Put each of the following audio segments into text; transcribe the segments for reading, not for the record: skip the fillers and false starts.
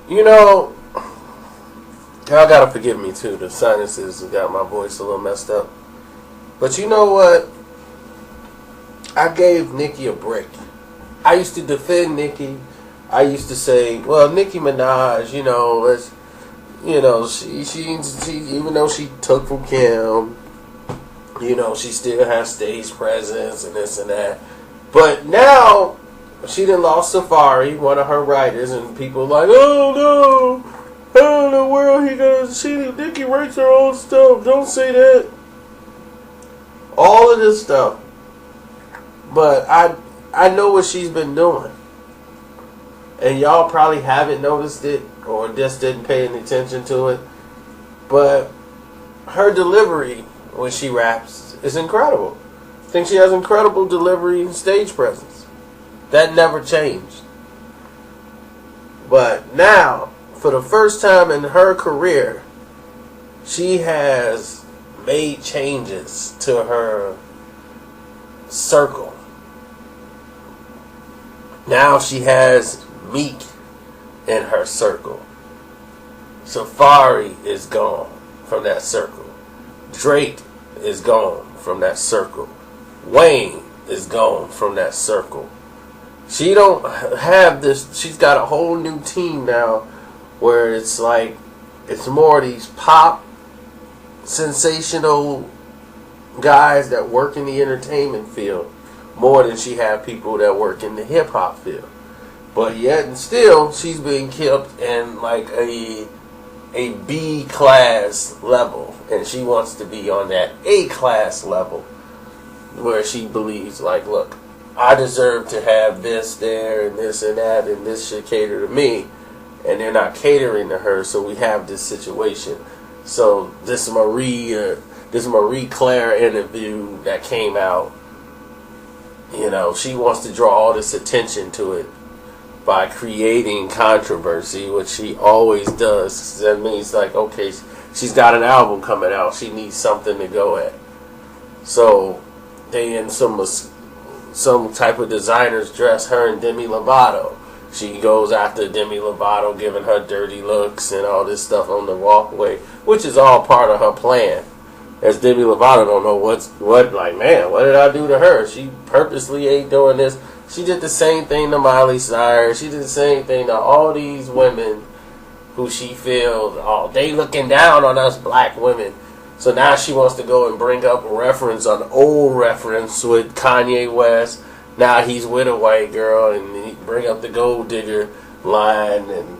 You know, y'all gotta forgive me too. The sinuses got my voice a little messed up. But you know what? I gave Nicki a break. I used to defend Nicki. I used to say, well, Nicki Minaj, she even though she took from Kim, she still has stage presence and this and that. But now she done lost Safari, one of her writers, and people like, oh no, how in the world he gonna see Nicki writes her own stuff? Don't say that. All of this stuff. But I know what she's been doing. And y'all probably haven't noticed it or just didn't pay any attention to it. But her delivery when she raps is incredible. I think she has incredible delivery and stage presence. That never changed. But now, for the first time in her career, she has made changes to her circle. Now she has Meek in her circle. Safari is gone from that circle. Drake is gone from that circle. Wayne is gone from that circle. She don't have this. She's got a whole new team now where it's like it's more these pop sensational guys that work in the entertainment field more than she had people that work in the hip hop field. But yet and still, she's being kept in like a B class level, and she wants to be on that A class level, where she believes like, look, I deserve to have this there and this and that, and this should cater to me, and they're not catering to her, so we have this situation. So this Marie Claire interview that came out, she wants to draw all this attention to it by creating controversy, which she always does. That means like, okay, she's got an album coming out, she needs something to go at. So they in some type of designer's dress, her and Demi Lovato. She goes after Demi Lovato, giving her dirty looks and all this stuff on the walkway, which is all part of her plan. As Demi Lovato don't know what did I do to her? She purposely ain't doing this. She did the same thing to Miley Cyrus. She did the same thing to all these women who she feels, oh, they looking down on us black women. So now she wants to go and bring up an old reference with Kanye West. Now he's with a white girl, and he bring up the gold digger line. And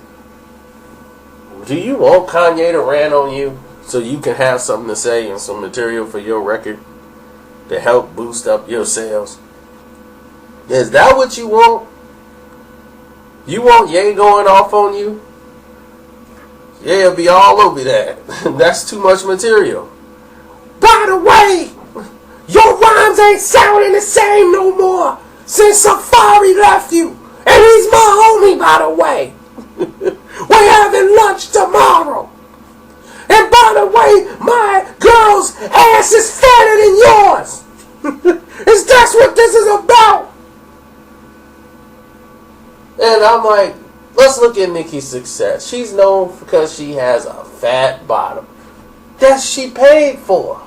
do you want Kanye to rant on you so you can have something to say and some material for your record to help boost up your sales? Is that what you want? You want Ye going off on you? Yeah, be all over that. That's too much material. By the way, your rhymes ain't sounding the same no more since Safari left you. And he's my homie, by the way. We're having lunch tomorrow. And by the way, my girl's ass is fatter than yours. Is that what this is about? And I'm like, let's look at Nicki's success. She's known because she has a fat bottom that she paid for.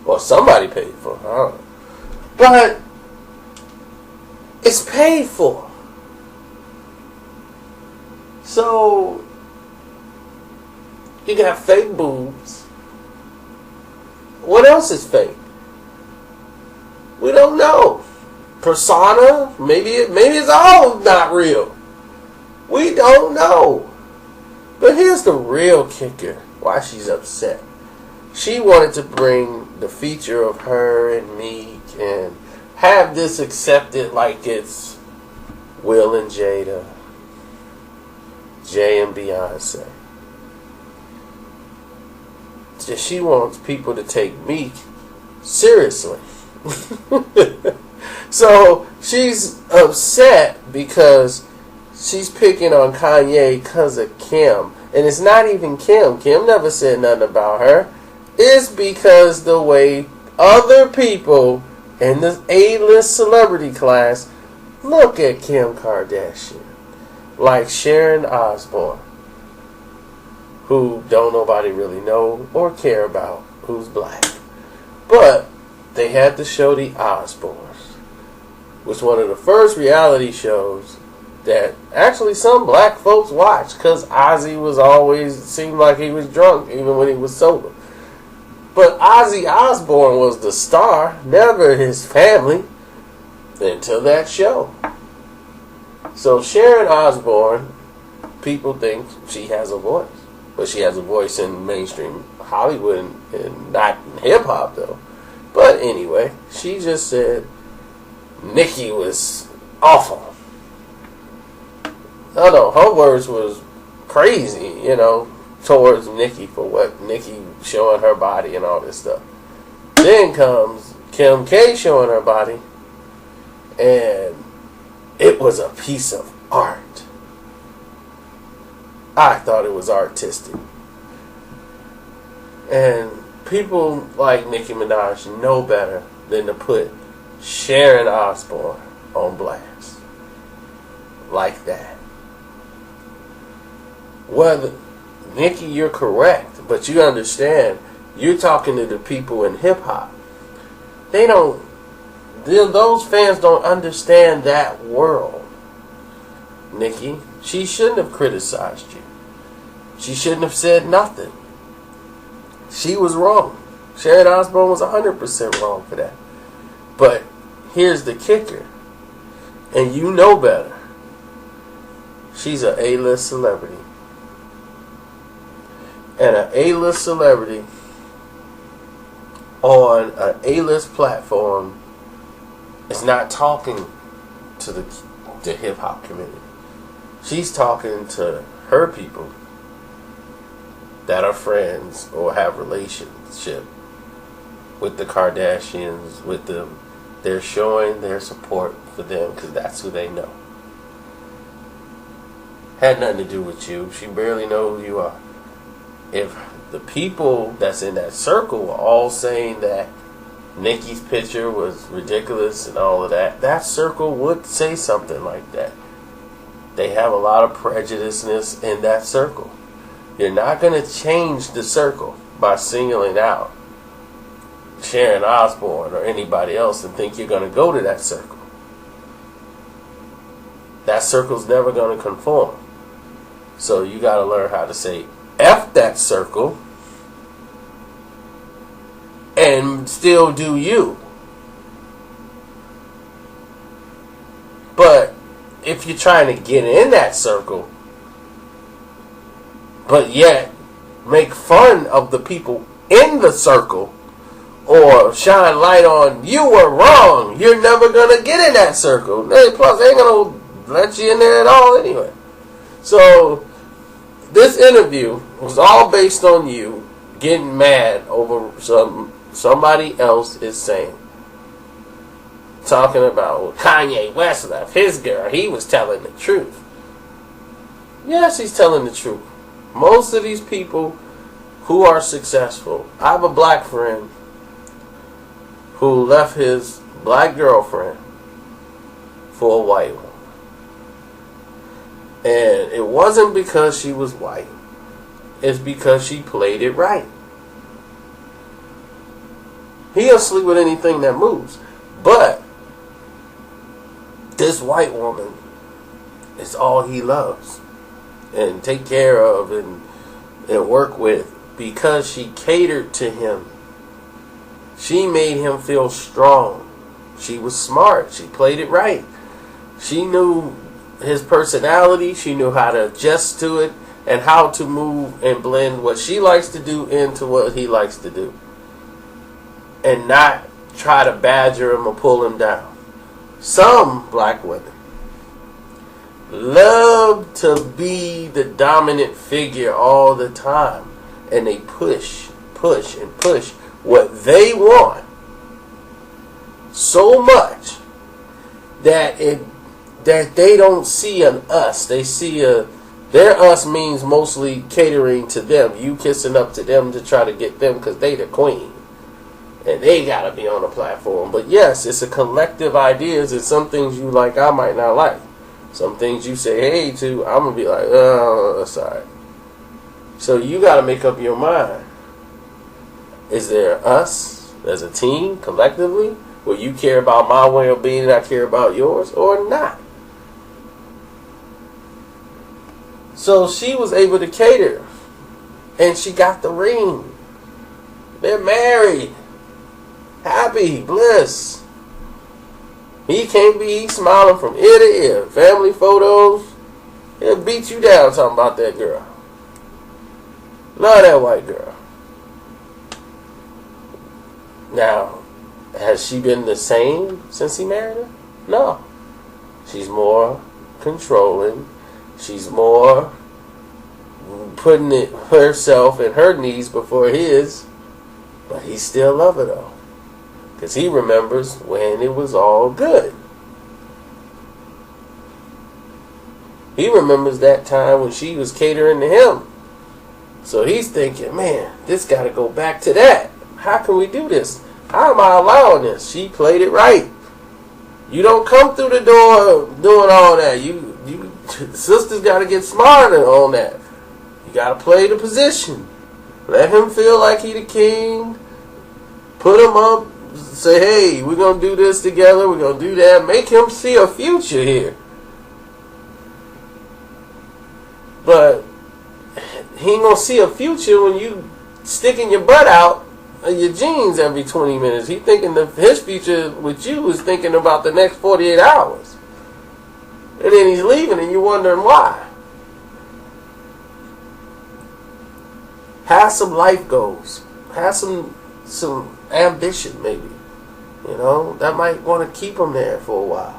Or somebody paid for. I don't know. But it's paid for. So you got fake boobs. What else is fake? We don't know. Persona? Maybe it's all not real. We don't know. But here's the real kicker. Why she's upset. She wanted to bring the feature of her and Meek and have this accepted like it's Will and Jada, Jay and Beyonce. She wants people to take Meek seriously. So she's upset because she's picking on Kanye because of Kim. And it's not even Kim. Kim never said nothing about her. It's because the way other people in the A-list celebrity class look at Kim Kardashian. Like Sharon Osbourne. who don't nobody really know or care about who's black. But they had to show the Osbournes, which was one of the first reality shows that actually some black folks watched, because Ozzy was always seemed like he was drunk even when he was sober. But Ozzy Osbourne was the star, never his family, until that show. So Sharon Osbourne, people think she has a voice, but she has a voice in mainstream Hollywood and not hip hop though. But anyway, she just said Nicki was awful. No, her words was crazy, towards Nicki for what Nicki showing her body and all this stuff. Then comes Kim K showing her body, and it was a piece of art. I thought it was artistic. And people like Nicki Minaj know better than to put Sharon Osbourne on blast like that. Well, Nicki, you're correct, but you understand, you're talking to the people in hip-hop. Those fans don't understand that world. Nicki, she shouldn't have criticized you. She shouldn't have said nothing. She was wrong. Sharon Osbourne was 100% wrong for that. But here's the kicker, and you know better. She's an A-list celebrity. And an A-list celebrity on an A-list platform is not talking to the hip-hop community. She's talking to her people that are friends or have relationship with the Kardashians, with them. They're showing their support for them because that's who they know. Had nothing to do with you. She barely knows who you are. If the people that's in that circle were all saying that Nicki's picture was ridiculous and all of that, that circle would say something like that. They have a lot of prejudiceness in that circle. You're not going to change the circle by singling out Sharon Osbourne or anybody else and think you're going to go to that circle. That circle's never going to conform. So you got to learn how to say F that circle and still do you. But if you're trying to get in that circle, but yet make fun of the people in the circle or shine light on you were wrong, you're never going to get in that circle. Plus, they ain't going to let you in there at all anyway. So this interview was all based on you getting mad over somebody else is saying. Talking about Kanye West left his girl. He was telling the truth. Yes, he's telling the truth. Most of these people who are successful. I have a black friend who left his black girlfriend for a white one. And it wasn't because she was white. It's because she played it right. He'll sleep with anything that moves. But this white woman is all he loves and take care of and work with because she catered to him. She made him feel strong. She was smart. She played it right. She knew his personality. She knew how to adjust to it and how to move and blend what she likes to do into what he likes to do. And not try to badger him or pull him down. Some black women love to be the dominant figure all the time. And they push what they want so much that they don't see an us. They see their us means mostly catering to them. You kissing up to them to try to get them because they the queen. And they gotta be on the platform. But yes, it's a collective ideas. And some things you like, I might not like. Some things you say hey to, I'm gonna be like, oh, that's alright. So you got to make up your mind. Is there us as a team, collectively, where you care about my well-being and I care about yours, or not? So she was able to cater, and she got the ring. They're married. Happy, bliss. He can't be smiling from ear to ear. Family photos. He'll beat you down talking about that girl. Love that white girl. Now, has she been the same since he married her? No. She's more controlling. She's more putting it herself and her needs before his. But he still love her though. Because he remembers when it was all good. He remembers that time when she was catering to him. So he's thinking, man, this got to go back to that. How can we do this? How am I allowing this? She played it right. You don't come through the door doing all that. You sisters got to get smarter on that. You got to play the position. Let him feel like he the king. Put him up. Say, hey, we're going to do this together. We're going to do that. Make him see a future here. But he ain't going to see a future when you sticking your butt out of your jeans every 20 minutes. He thinking his future with you is thinking about the next 48 hours. And then he's leaving and you're wondering why. Have some life goals. Have some ambition maybe. You know, that might want to keep him there for a while.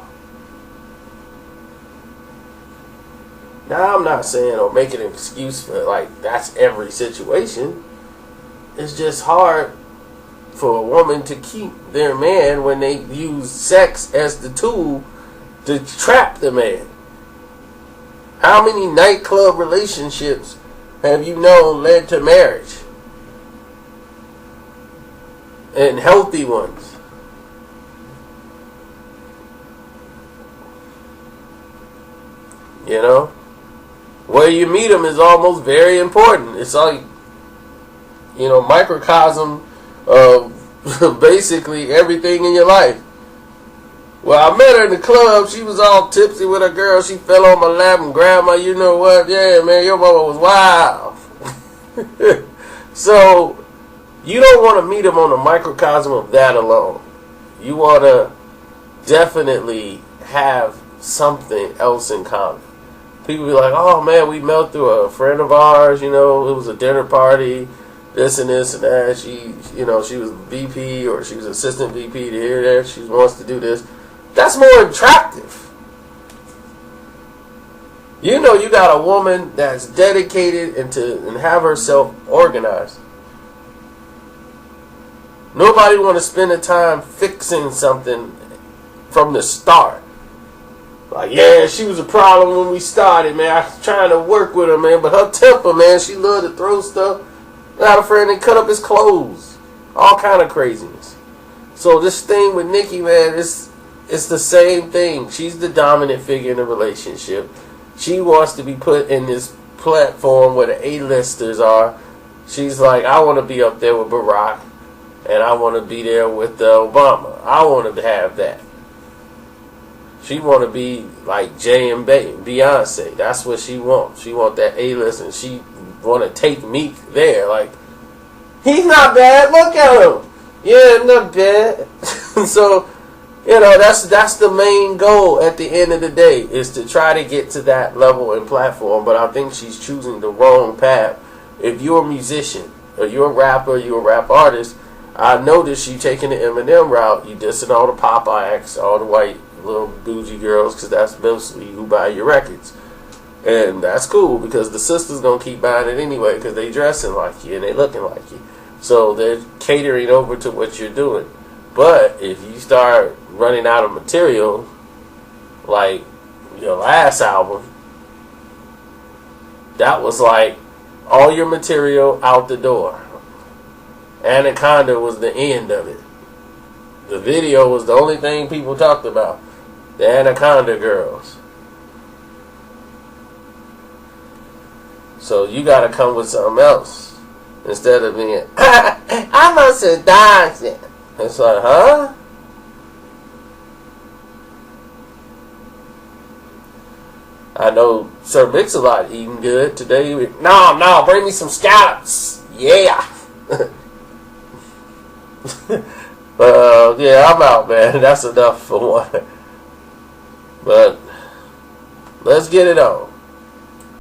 Now, I'm not saying or making an excuse for, like, that's every situation. It's just hard for a woman to keep their man when they use sex as the tool to trap the man. How many nightclub relationships have you known led to marriage? And healthy ones. You know? Where you meet them is almost very important. It's like, you know, microcosm of basically everything in your life. Well, I met her in the club. She was all tipsy with her girl. She fell on my lap and grabbed my, you know what? Yeah, man, your mama was wild. So, you don't want to meet them on the microcosm of that alone. You want to definitely have something else in common. People be like, oh man, we met through a friend of ours, you know, it was a dinner party, this and this and that. She, you know, she was VP or she was assistant VP to here, there. She wants to do this. That's more attractive. You know, you got a woman that's dedicated and have herself organized. Nobody want to spend the time fixing something from the start. Like, yeah, she was a problem when we started, man. I was trying to work with her, man. But her temper, man, she loved to throw stuff. I had a friend that cut up his clothes. All kind of craziness. So this thing with Nicki, man, it's the same thing. She's the dominant figure in the relationship. She wants to be put in this platform where the A-listers are. She's like, I want to be up there with Barack. And I want to be there with Obama. I want to have that. She want to be like Jay and Beyonce. That's what she wants. She want that A-list, and she want to take Meek there. Like, he's not bad. Look at him. Yeah, not bad. So, you know, that's the main goal at the end of the day, is to try to get to that level and platform. But I think she's choosing the wrong path. If you're a musician, or you're a rapper, you're a rap artist, I noticed you taking the Eminem route. You dissing all the pop acts, all the white little bougie girls, because that's mostly who buy your records. And that's cool, because the sisters gonna keep buying it anyway, because they dressing like you and they looking like you. So they're catering over to what you're doing. But if you start running out of material, like your last album, that was like all your material out the door. Anaconda was the end of it. The video was the only thing people talked about. The Anaconda girls. So you got to come with something else instead of being, I'm on seduction. It's like, huh? I know Sir Mix-a-Lot eating good today. No, bring me some scallops. Yeah. Yeah, I'm out, man. That's enough for one. But let's get it on.